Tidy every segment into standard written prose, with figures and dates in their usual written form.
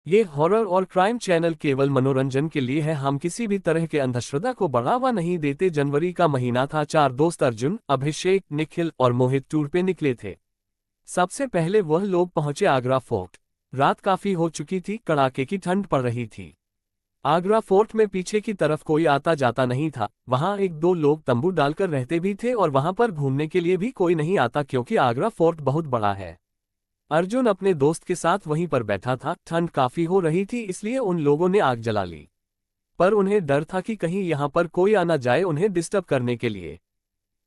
ये हॉरर और crime channel केवल मनोरंजन के लिए है। हम किसी भी तरह के अंधश्रद्धा को बढ़ावा नहीं देते। जनवरी का महीना था। 4 दोस्त अर्जुन, अभिषेक, निखिल और मोहित टूर पे निकले थे। सबसे पहले वह लोग पहुंचे आगरा फोर्ट। रात काफी हो चुकी थी, कड़ाके की ठंड पड़ रही थी। आगरा फोर्ट में पीछे की तरफ कोई आता जाता नहीं था। वहां एक दो लोग तंबू डालकर रहते भी थे और वहां पर घूमने के लिए भी कोई नहीं आता, क्योंकि आगरा फोर्ट बहुत बड़ा है। अर्जुन अपने दोस्त के साथ वहीं पर बैठा था। ठंड काफी हो रही थी, इसलिए उन लोगों ने आग जला ली। पर उन्हें डर था कि कहीं यहाँ पर कोई आ न जाए उन्हें डिस्टर्ब करने के लिए।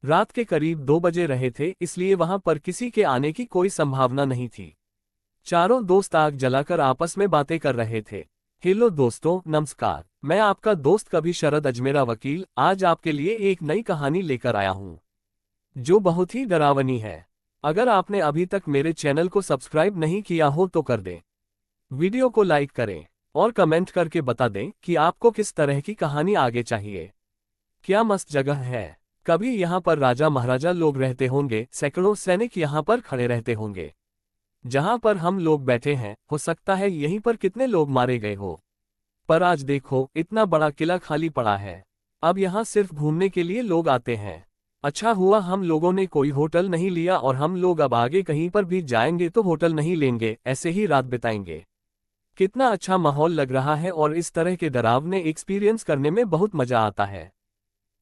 रात के करीब 2 बजे रहे थे, इसलिए वहां पर किसी के आने की कोई संभावना नहीं थी। चारों दोस्त आग जलाकर आपस में बातें कर रहे थे। हेलो दोस्तों, नमस्कार। मैं आपका दोस्त कभी शरद अजमेरा वकील आज आपके लिए एक नई कहानी लेकर आया हूँ, जो बहुत ही डरावनी है। अगर आपने अभी तक मेरे चैनल को सब्सक्राइब नहीं किया हो तो कर दें। वीडियो को लाइक करें और कमेंट करके बता दें कि आपको किस तरह की कहानी आगे चाहिए। क्या मस्त जगह है। कभी यहाँ पर राजा महाराजा लोग रहते होंगे। सैकड़ों सैनिक यहाँ पर खड़े रहते होंगे। जहाँ पर हम लोग बैठे हैं, हो सकता है यहीं पर कितने लोग मारे गए हो। पर आज देखो, इतना बड़ा किला खाली पड़ा है। अब यहाँ सिर्फ घूमने के लिए लोग आते हैं। अच्छा हुआ हम लोगों ने कोई होटल नहीं लिया, और हम लोग अब आगे कहीं पर भी जाएंगे तो होटल नहीं लेंगे, ऐसे ही रात बिताएंगे। कितना अच्छा माहौल लग रहा है और इस तरह के डरावने एक्सपीरियंस करने में बहुत मजा आता है।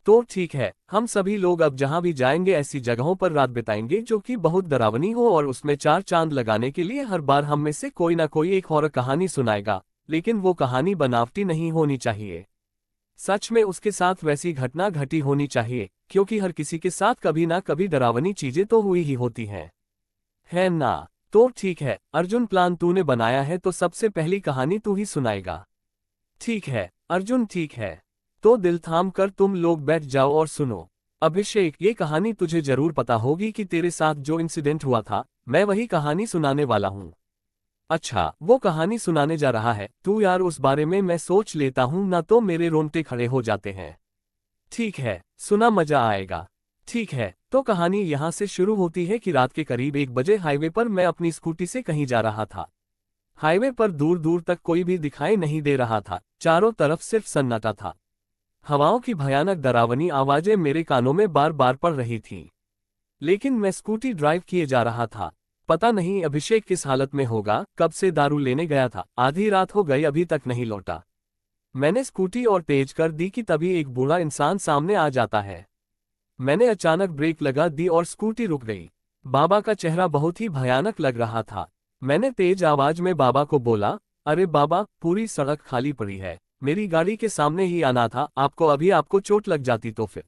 तो ठीक है, हम सभी लोग अब जहां भी जाएंगे ऐसी जगहों पर रात बिताएंगे जो कि बहुत डरावनी हो, और उसमें 4 चांद लगाने के लिए हर बार हम में से कोई ना कोई एक हॉरर कहानी सुनाएगा। लेकिन वो कहानी बनावटी नहीं होनी चाहिए। सच में उसके साथ वैसी घटना घटी होनी चाहिए, क्योंकि हर किसी के साथ कभी ना कभी डरावनी चीजें तो हुई ही होती हैं, है ना। तो ठीक है अर्जुन, प्लान तूने बनाया है तो सबसे पहली कहानी तू ही सुनाएगा। ठीक है अर्जुन, ठीक है। तो दिल थाम कर तुम लोग बैठ जाओ और सुनो। अभिषेक, ये कहानी तुझे जरूर पता होगी कि तेरे साथ जो इंसिडेंट हुआ था, मैं वही कहानी सुनाने वाला हूँ। अच्छा, वो कहानी सुनाने जा रहा है तू? यार उस बारे में मैं सोच लेता हूँ ना, तो मेरे रोंगटे खड़े हो जाते हैं। ठीक है, सुना, मजा आएगा। ठीक है, तो कहानी यहाँ से शुरू होती है कि रात के करीब 1 बजे हाईवे पर मैं अपनी स्कूटी से कहीं जा रहा था। हाईवे पर दूर दूर तक कोई भी दिखाई नहीं दे रहा था। चारों तरफ सिर्फ सन्नाटा था। हवाओं की भयानक डरावनी आवाजें मेरे कानों में बार बार पड़ रही थीं। लेकिन मैं स्कूटी ड्राइव किए जा रहा था। पता नहीं अभिषेक किस हालत में होगा, कब से दारू लेने गया था, आधी रात हो गई अभी तक नहीं लौटा। मैंने स्कूटी और तेज कर दी कि तभी एक बूढ़ा इंसान सामने आ जाता है। मैंने अचानक ब्रेक लगा दी और स्कूटी रुक गई। बाबा का चेहरा बहुत ही भयानक लग रहा था। मैंने तेज आवाज में बाबा को बोला, अरे बाबा, पूरी सड़क खाली पड़ी है, मेरी गाड़ी के सामने ही आना था, आपको चोट लग जाती तो फिर।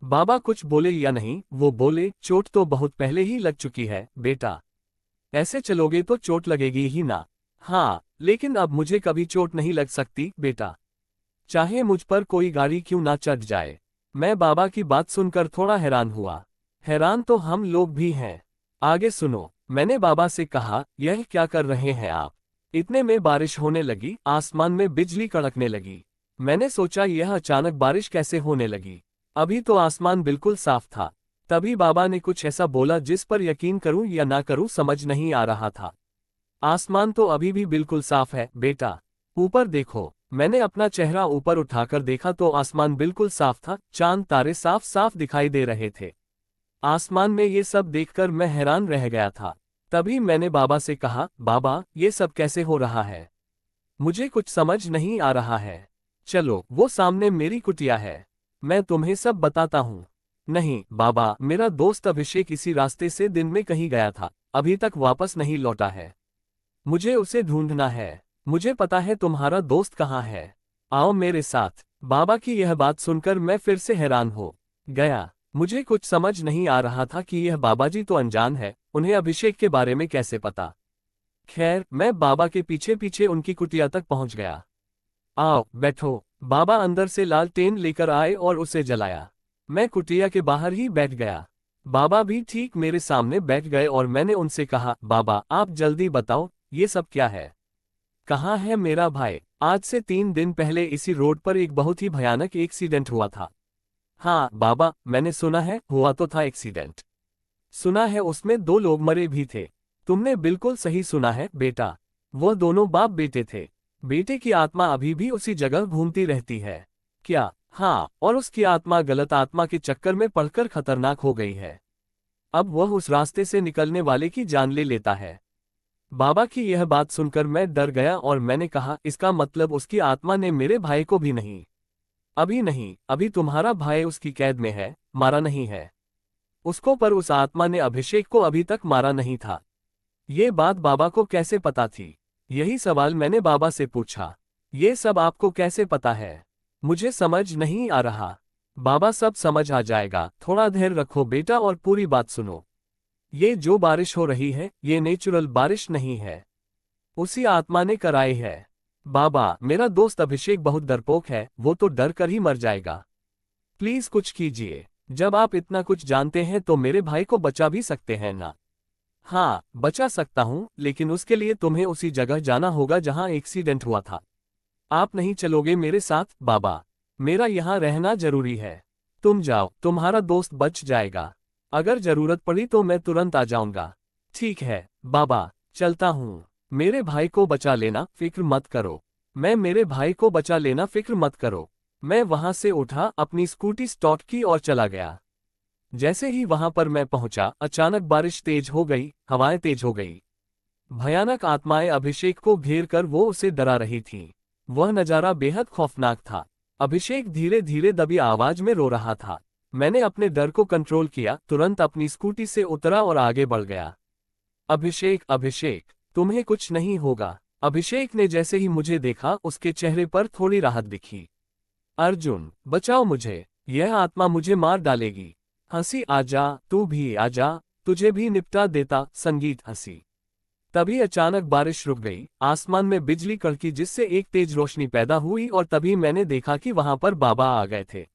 बाबा कुछ बोले या नहीं, वो बोले, चोट तो बहुत पहले ही लग चुकी है बेटा, ऐसे चलोगे तो चोट लगेगी ही ना। हाँ, लेकिन अब मुझे कभी चोट नहीं लग सकती बेटा, चाहे मुझ पर कोई गाड़ी क्यों ना चढ़ जाए। मैं बाबा की बात सुनकर थोड़ा हैरान हुआ। हैरान तो हम लोग भी हैं। आगे सुनो। मैंने बाबा से कहा, यह क्या कर रहे हैं आप? इतने में बारिश होने लगी, आसमान में बिजली कड़कने लगी। मैंने सोचा यह अचानक बारिश कैसे होने लगी, अभी तो आसमान बिल्कुल साफ था। तभी बाबा ने कुछ ऐसा बोला जिस पर यकीन करूं या ना करूं समझ नहीं आ रहा था। आसमान तो अभी भी बिल्कुल साफ है बेटा, ऊपर देखो। मैंने अपना चेहरा ऊपर उठाकर देखा तो आसमान बिल्कुल साफ था, चांद तारे साफ साफ दिखाई दे रहे थे। आसमान में ये सब देखकर मैं हैरान रह गया था। तभी मैंने बाबा से कहा, बाबा ये सब कैसे हो रहा है, मुझे कुछ समझ नहीं आ रहा है। चलो वो सामने मेरी कुटिया है, मैं तुम्हें सब बताता हूँ। नहीं बाबा, मेरा दोस्त अभिषेक इसी रास्ते से दिन में कहीं गया था, अभी तक वापस नहीं लौटा है, मुझे उसे ढूंढना है। मुझे पता है तुम्हारा दोस्त कहाँ है, आओ मेरे साथ। बाबा की यह बात सुनकर मैं फिर से हैरान हो गया। मुझे कुछ समझ नहीं आ रहा था कि यह बाबाजी तो अनजान है, उन्हें अभिषेक के बारे में कैसे पता। खैर, मैं बाबा के पीछे पीछे उनकी कुटिया तक पहुंच गया। आओ बैठो। बाबा अंदर से लालटेन लेकर आए और उसे जलाया। मैं कुटिया के बाहर ही बैठ गया। बाबा भी ठीक मेरे सामने बैठ गए और मैंने उनसे कहा, बाबा आप जल्दी बताओ, ये सब क्या है? कहाँ है मेरा भाई? आज से 3 दिन पहले इसी रोड पर एक बहुत ही भयानक एक्सीडेंट हुआ था। हाँ बाबा, मैंने सुना है, हुआ तो था एक्सीडेंट। सुना है उसमें 2 लोग मरे भी थे। तुमने बिल्कुल सही सुना है बेटा। वो दोनों बाप बेटे थे। बेटे की आत्मा अभी भी उसी जगह घूमती रहती है क्या? हाँ, और उसकी आत्मा गलत आत्मा के चक्कर में पड़कर खतरनाक हो गई है। अब वह उस रास्ते से निकलने वाले की जान ले लेता है। बाबा की यह बात सुनकर मैं डर गया और मैंने कहा, इसका मतलब उसकी आत्मा ने मेरे भाई को भी नहीं? अभी नहीं, अभी तुम्हारा भाई उसकी कैद में है, मारा नहीं है उसको, पर उस आत्मा ने अभिषेक को अभी तक मारा नहीं था। ये बात बाबा को कैसे पता थी? यही सवाल मैंने बाबा से पूछा। ये सब आपको कैसे पता है? मुझे समझ नहीं आ रहा। बाबा, सब समझ आ जाएगा, थोड़ा धैर्य रखो बेटा और पूरी बात सुनो। ये जो बारिश हो रही है, ये नेचुरल बारिश नहीं है, उसी आत्मा ने कराई है। बाबा, मेरा दोस्त अभिषेक बहुत डरपोक है, वो तो डर कर ही मर जाएगा। प्लीज कुछ कीजिए। जब आप इतना कुछ जानते हैं तो मेरे भाई को बचा भी सकते हैं ना? हाँ, बचा सकता हूँ, लेकिन उसके लिए तुम्हें उसी जगह जाना होगा जहाँ एक्सीडेंट हुआ था। आप नहीं चलोगे मेरे साथ? बाबा, मेरा यहाँ रहना जरूरी है। तुम जाओ, तुम्हारा दोस्त बच जाएगा। अगर जरूरत पड़ी तो मैं तुरंत आ जाऊंगा। ठीक है बाबा, चलता हूँ। मेरे भाई को बचा लेना, फिक्र मत करो। मेरे भाई को बचा लेना, फिक्र मत करो। मैं वहां से उठा, अपनी स्कूटी स्टार्ट की और चला गया। जैसे ही वहां पर मैं पहुंचा, अचानक बारिश तेज हो गई, हवाएं तेज हो गई। भयानक आत्माएं अभिषेक को घेर कर वो उसे डरा रही थीं। वह नजारा बेहद खौफनाक था। अभिषेक धीरे धीरे दबी आवाज में रो रहा था। मैंने अपने डर को कंट्रोल किया, तुरंत अपनी स्कूटी से उतरा और आगे बढ़ गया। अभिषेक, अभिषेक, तुम्हें कुछ नहीं होगा। अभिषेक ने जैसे ही मुझे देखा, उसके चेहरे पर थोड़ी राहत दिखी। अर्जुन, बचाओ मुझे, यह आत्मा मुझे मार डालेगी। हंसी, आजा, तू भी आजा, तुझे भी निपटा देता। संगीत, हंसी। तभी अचानक बारिश रुक गई, आसमान में बिजली कड़की जिससे एक तेज रोशनी पैदा हुई और तभी मैंने देखा कि वहां पर बाबा आ गए थे।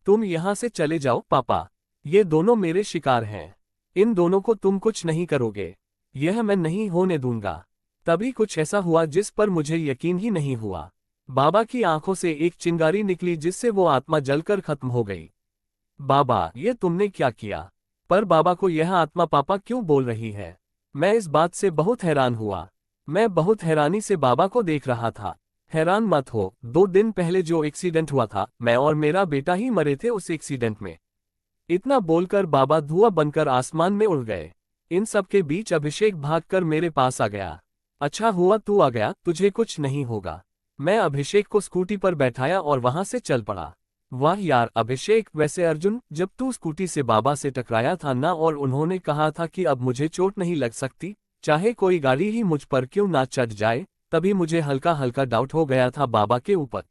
तुम यहां से चले जाओ पापा, ये दोनों मेरे शिकार हैं। इन दोनों को तुम कुछ नहीं करोगे, यह मैं नहीं होने दूंगा। तभी कुछ ऐसा हुआ जिस पर मुझे यकीन ही नहीं हुआ। बाबा की आंखों से एक चिंगारी निकली जिससे वो आत्मा जलकर खत्म हो गई। बाबा, ये तुमने क्या किया? पर बाबा को यह आत्मा पापा क्यों बोल रही है? मैं इस बात से बहुत हैरान हुआ। मैं बहुत हैरानी से बाबा को देख रहा था। हैरान मत हो, 2 दिन पहले जो एक्सीडेंट हुआ था, मैं और मेरा बेटा ही मरे थे उस एक्सीडेंट में। इतना बोलकर बाबा धुआं बनकर आसमान में उड़ गए। इन सब के बीच अभिषेक भागकर मेरे पास आ गया। अच्छा हुआ तू आ गया, तुझे कुछ नहीं होगा। मैं अभिषेक को स्कूटी पर बैठाया और वहां से चल पड़ा। वाह यार अभिषेक, वैसे अर्जुन, जब तू स्कूटी से बाबा से टकराया था ना और उन्होंने कहा था कि अब मुझे चोट नहीं लग सकती, चाहे कोई गाड़ी ही मुझ पर क्यों ना चढ़ जाए, तभी मुझे हल्का हल्का डाउट हो गया था बाबा के ऊपर।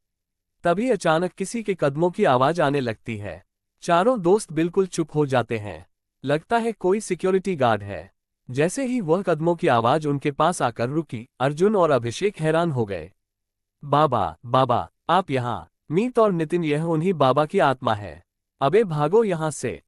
तभी अचानक किसी के कदमों की आवाज आने लगती है। चारों दोस्त बिल्कुल चुप हो जाते हैं। लगता है कोई सिक्योरिटी गार्ड है। जैसे ही वह कदमों की आवाज उनके पास आकर रुकी, अर्जुन और अभिषेक हैरान हो गए। बाबा, बाबा, आप यहाँ? मीत और नितिन, यह उन्हीं बाबा की आत्मा है। अबे भागो यहाँ से।